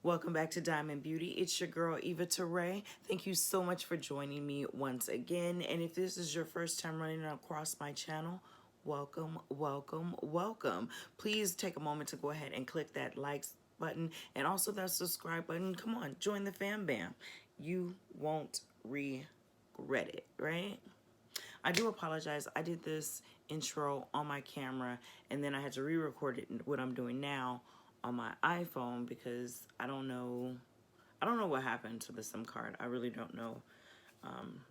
Welcome back to Diamond Beauty. It's your girl, Eva Tarae. Thank you so much for joining me once again. And if this is your first time running across my channel, welcome, welcome, welcome. Please take a moment to go ahead and click that likes button and also that subscribe button. Come on, join the fam bam. You won't regret it, right? I do apologize. I did this intro on my camera and then I had to re-record it, what I'm doing now, on my iPhone because I don't know what happened to the SIM card. I really don't know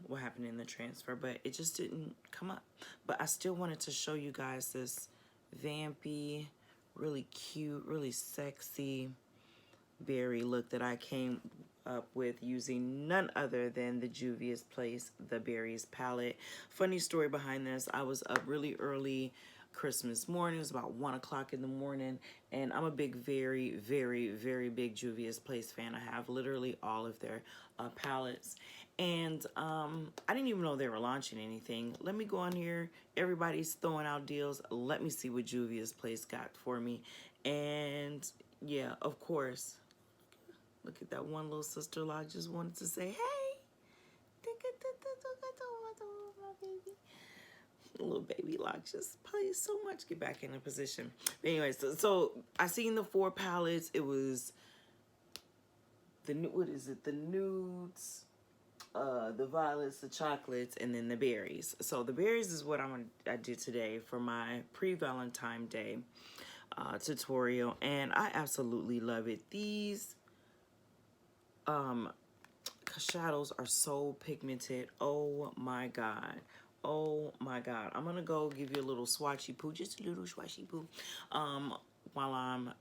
what happened in the transfer, but it just didn't come up. But I still wanted to show you guys this vampy, really cute, really sexy berry look that I came up with using none other than the Juvia's Place The Berries palette. Funny story behind this, I was up really early Christmas morning. It was about 1 o'clock in the morning, and I'm a big, very, very, very big Juvia's Place fan. I have literally all of their palettes, and I didn't even know they were launching anything. Let me go on here. Everybody's throwing out deals. Let me see what Juvia's Place got for me. And yeah, of course, look at that one little sister-in-law. Just wanted to say, hey. Little baby lock just plays so much. Get back in a position. But anyways, so I seen the 4 palettes. It was the what is it? The nudes, the violets, the chocolates, and then the berries. So the berries is what I did today for my pre-Valentine Day tutorial, and I absolutely love it. These shadows are so pigmented. Oh my god. Oh my god. I'm gonna go give you a little swatchy poo, just a little swatchy poo, while I'm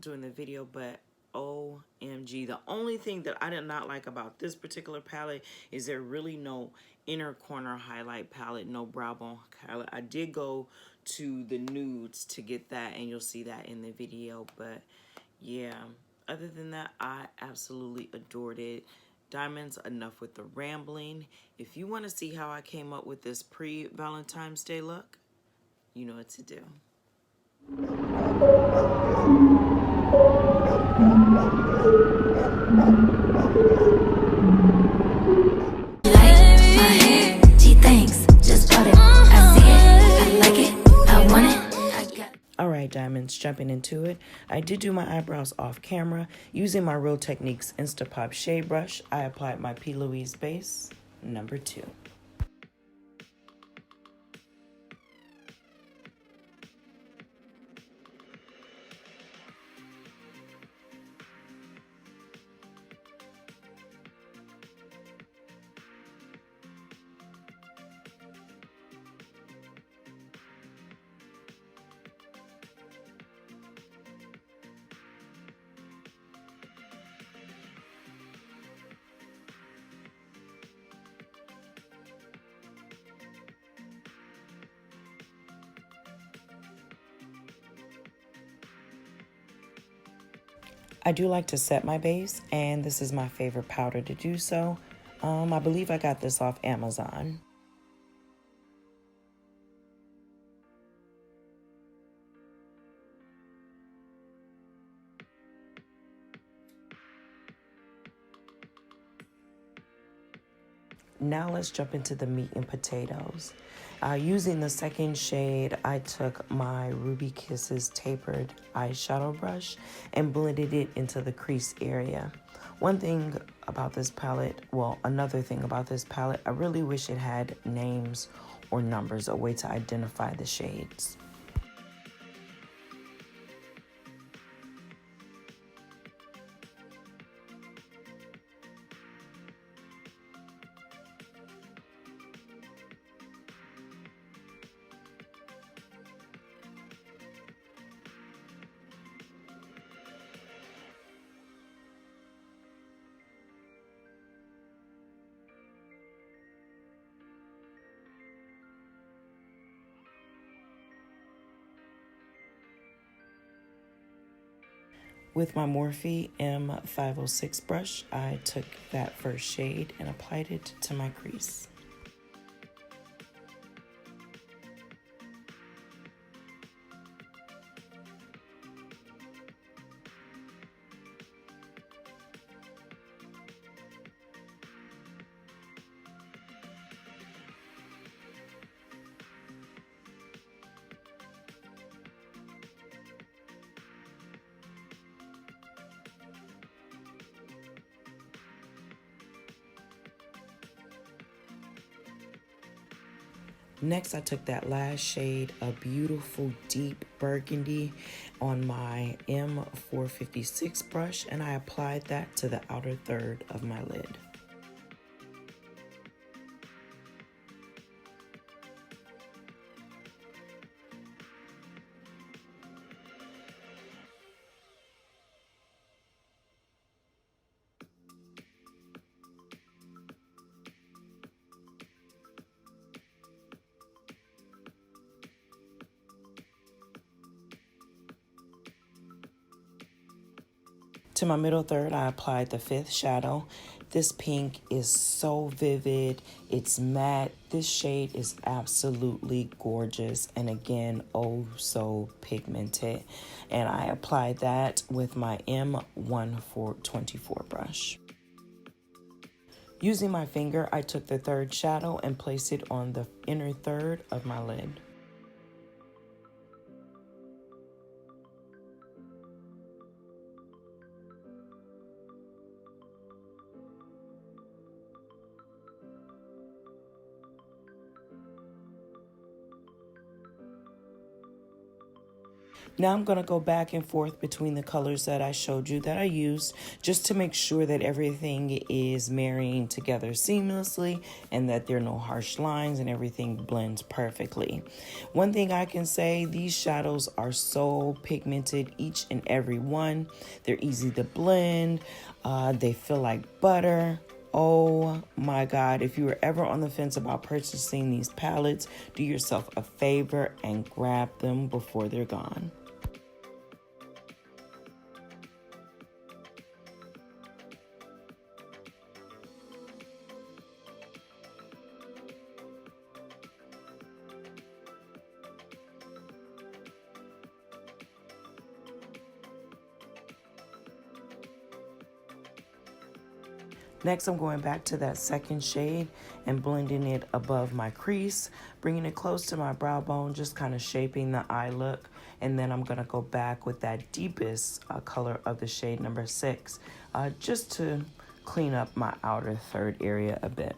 doing the video. But OMG, the only thing that I did not like about this particular palette is there really no inner corner highlight palette, no brow bone palette. I did go to the nudes to get that, and you'll see that in the video. But yeah, other than that, I absolutely adored it. Diamonds, enough with the rambling. If you want to see how I came up with this pre-Valentine's Day look, you know what to do. Alright, diamonds, jumping into it. I did do my eyebrows off camera. Using my Real Techniques Instapop Shade Brush, I applied my P. Louise base, number 2. I do like to set my base, and this is my favorite powder to do so. I believe I got this off Amazon. Now let's jump into the meat and potatoes. Using the second shade, I took my Ruby Kisses tapered eyeshadow brush and blended it into the crease area. One thing about this palette, well, another thing about this palette, I really wish it had names or numbers, a way to identify the shades. With my Morphe M506 brush, I took that first shade and applied it to my crease. Next, I took that last shade, a beautiful deep burgundy, on my M456 brush, and I applied that to the outer third of my lid. To my middle third, I applied the 5th shadow. This pink is so vivid. It's matte. This shade is absolutely gorgeous. And again, oh so pigmented. And I applied that with my M1424 brush. Using my finger, I took the 3rd shadow and placed it on the inner third of my lid. Now I'm going to go back and forth between the colors that I showed you that I used, just to make sure that everything is marrying together seamlessly and that there are no harsh lines and everything blends perfectly. One thing I can say, these shadows are so pigmented, each and every one. They're easy to blend. They feel like butter. Oh my God, if you were ever on the fence about purchasing these palettes, do yourself a favor and grab them before they're gone. Next, I'm going back to that 2nd shade and blending it above my crease, bringing it close to my brow bone, just kind of shaping the eye look. And then I'm going to go back with that deepest color of the shade number 6, just to clean up my outer third area a bit.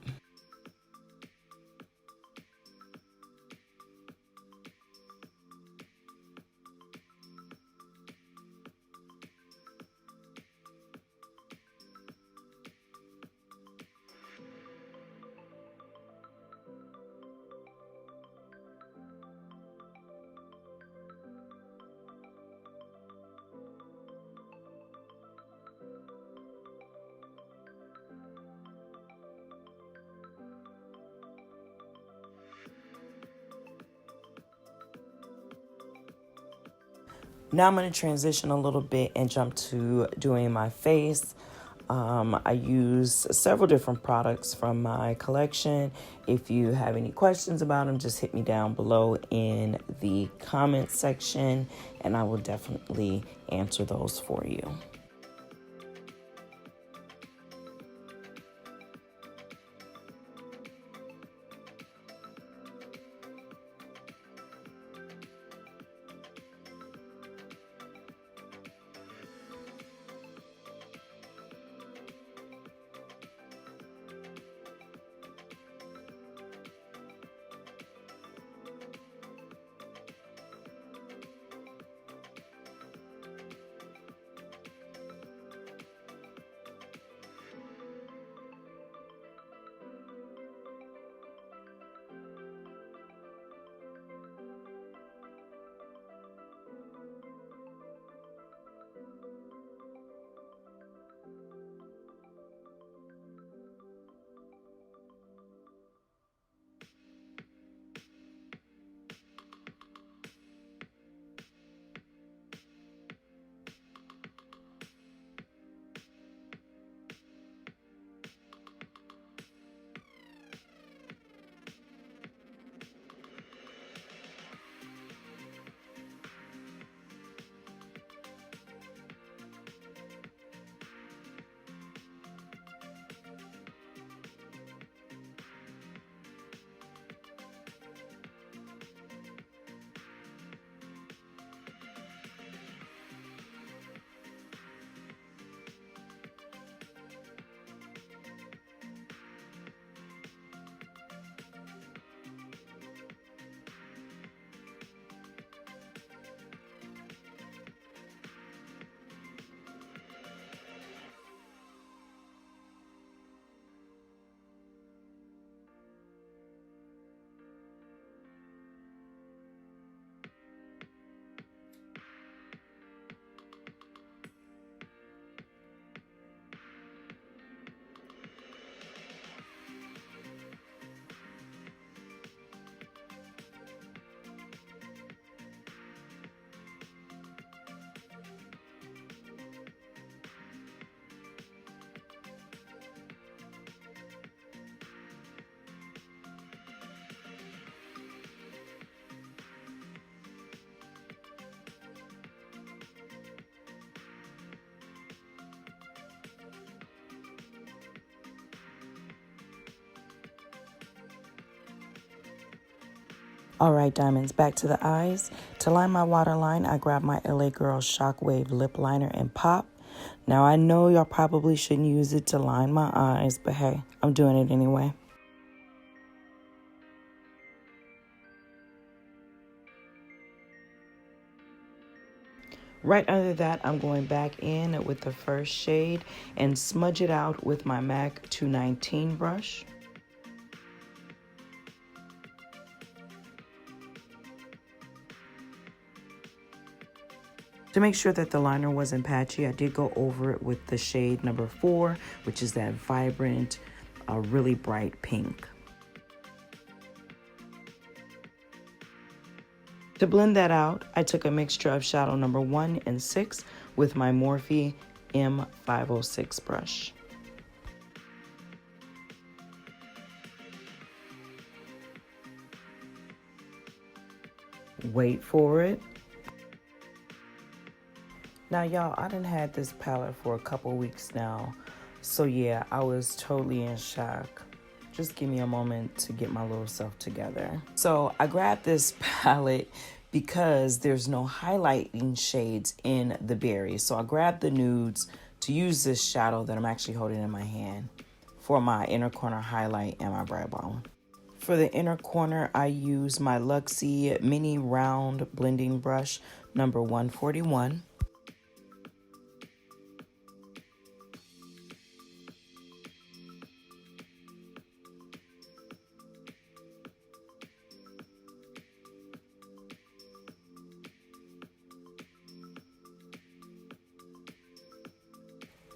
Now I'm going to transition a little bit and jump to doing my face. I use several different products from my collection. If you have any questions about them, just hit me down below in the comment section and I will definitely answer those for you. All right, diamonds, back to the eyes. To line my waterline, I grabbed my LA Girl Shockwave lip liner in Pop. Now, I know y'all probably shouldn't use it to line my eyes, but hey, I'm doing it anyway. Right under that, I'm going back in with the first shade and smudge it out with my MAC 219 brush. To make sure that the liner wasn't patchy, I did go over it with the shade number 4, which is that vibrant, really bright pink. To blend that out, I took a mixture of shadow number 1 and 6 with my Morphe M506 brush. Wait for it. Now, y'all, I done had this palette for a couple weeks now, so yeah, I was totally in shock. Just give me a moment to get my little self together. So I grabbed this palette because there's no highlighting shades in the berry. So I grabbed the nudes to use this shadow that I'm actually holding in my hand for my inner corner highlight and my brow bone. For the inner corner, I use my Luxie mini round blending brush number 141.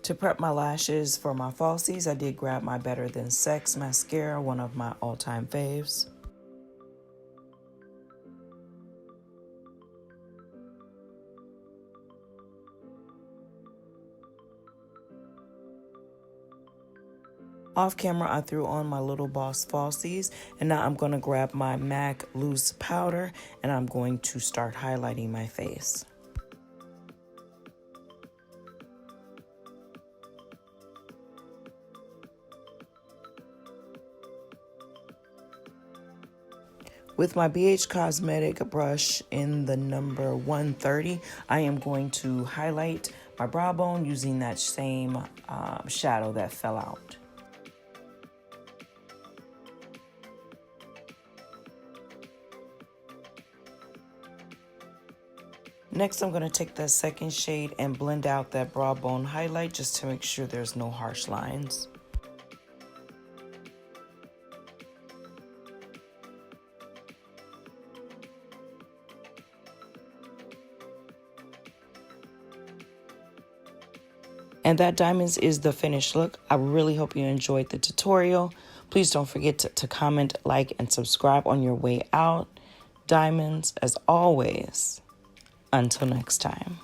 To prep my lashes for my falsies, I did grab my Better Than Sex mascara, one of my all-time faves. Off camera, I threw on my Little Boss falsies, and now I'm going to grab my MAC loose powder, and I'm going to start highlighting my face. With my BH Cosmetic brush in the number 130, I am going to highlight my brow bone using that same shadow that fell out. Next, I'm going to take that second shade and blend out that brow bone highlight just to make sure there's no harsh lines. And that, diamonds, is the finished look. I really hope you enjoyed the tutorial. Please don't forget to comment, like, and subscribe on your way out. Diamonds, as always, until next time.